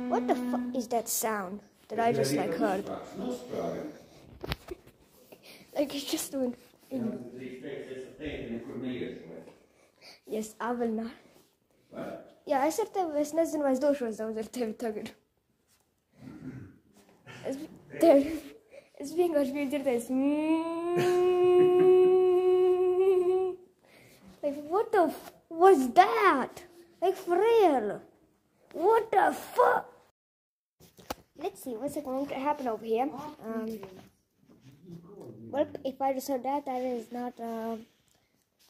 What the fuck is that sound that I just like heard? Like it's just doing. Yes, I will not. Jā, es ar tevi, es nezinu, vai es došos daudz ar tevi tagad. Es vienkārši biju dzirdējis. Like, what the was that? Like, for real? What the fuck? Let's see, what's going to happen over here? Well, if I just heard that, that is not,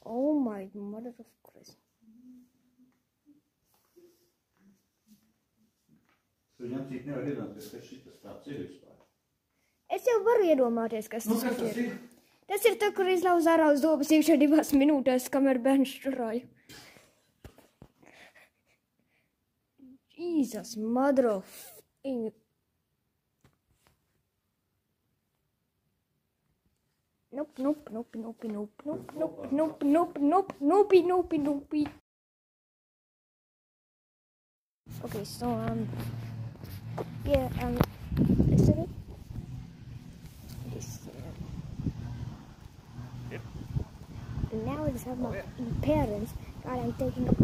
oh my mother of Christ. Es jau varu iedomāties, kas tas ir. Tas ir tā, kur izlauz ārā uz dobas iekšā 2 minūtēs, kamēr bērns šurāja. Jesus, mother of... Nope. Okay, so, yeah, is it? Now I just have my parents. God, I'm taking up